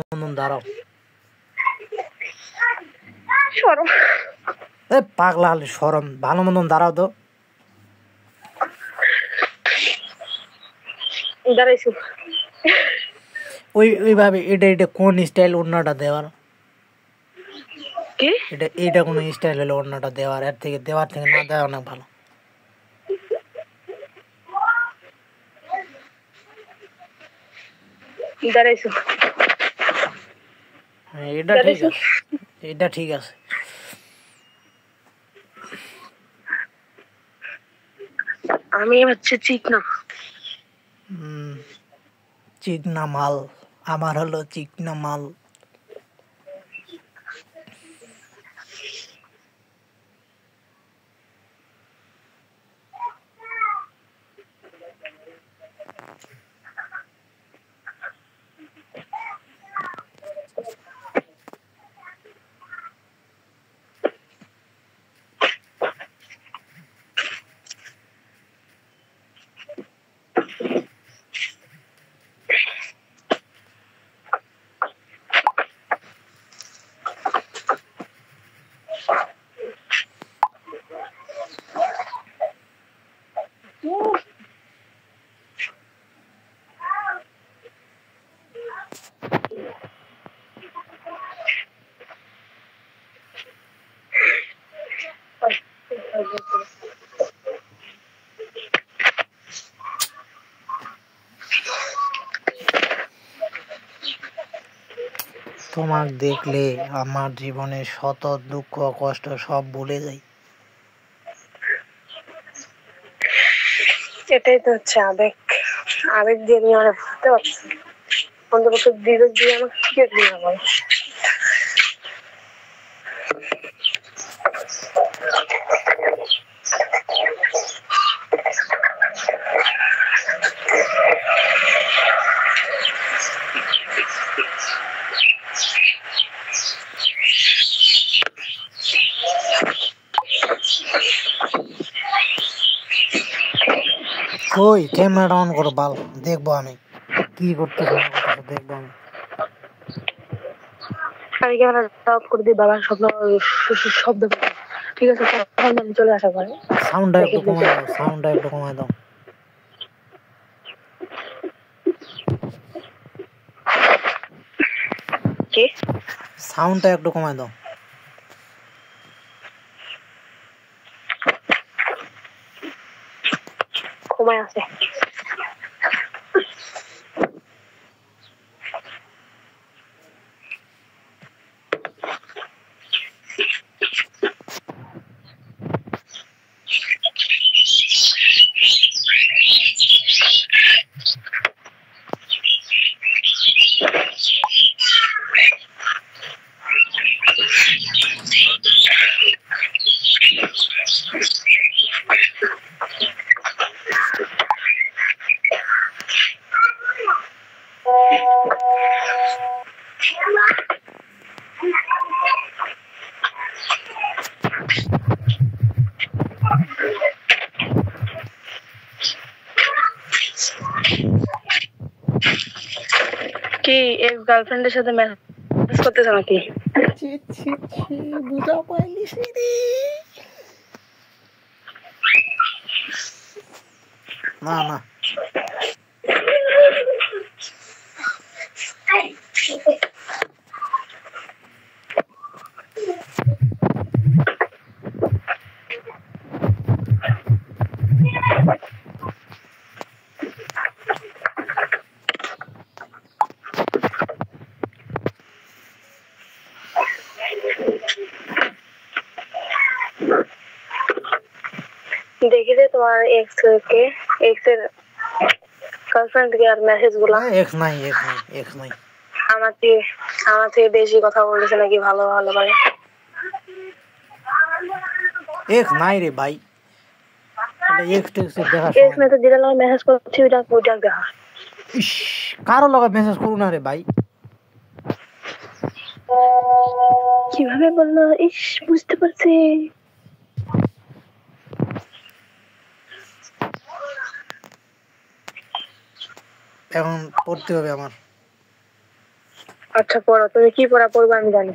মতন দাঁড়াও। শরম পাগলা হলে সরম, ভালো মতন দাঁড়াও তো। দাঁড়াইছো ওইভাবে এটা কোন স্টাইল ওড়নাটা দেওয়ার? কি এটা কোন স্টাইল হলো ওড়নাটা দেওয়ার? এর থেকে দেওয়ার থেকে না দেওয়া অনেক ভালো। দাঁড়াইছো এটা ঠিক আছে, এটা ঠিক আছে। আমি হচ্ছে চিকনা চিকনা মাল, আমার হলো চিকনা মাল। তোমাক দেখলে আমার জীবনের শত দুঃখ কষ্ট সব ভুলে যাই। এটাই তো হচ্ছে আবেগ। আবেগ দিয়ে আমি অনেক বুঝতে পারছি, অন্তত বিবেক দিয়ে আমাকে কি দিয়ে বল। ওই ক্যামেরা অন করো বাল, দেখবো আমি কি করতেছো দেখবো আমি। আমি ক্যামেরা অফ করে দিই, বাবার শব্দ ঠিক আছে আমি চলে আসা পরে সাউন্ডটা একটু কমাই দাও, সাউন্ডটা একটু কমাই দাও। কি সাউন্ডটা একটু কমাই দাও। কমাই আছে। কি এক্স গার্লফ্রেন্ডের সাথে মেসেজ করতেছ নাকি? বুঝা পাইলি না না দেখি যে তোমার এক্স কে, এক্স এর গার্লফ্রেন্ড কে আর মেসেজ গুলা। এক্স নাই, এক্স নাই, এক্স নাই। আমার থেকে বেশি কথা বলেছে নাকি ভালো ভালো ভাই? এক্স নাই রে ভাই, এক্স দেখা এক্স না তো যেটা লাগে মেসেজ করছি ওইটা দেখা। ইস, কারো লগে মেসেজ করু না রে ভাই। কিভাবে বললো? ইস বুঝতে পারছি। এখন পড়তে হবে আমার। আচ্ছা পড়ো, তুমি কি পড়া পড়বে আমি জানি।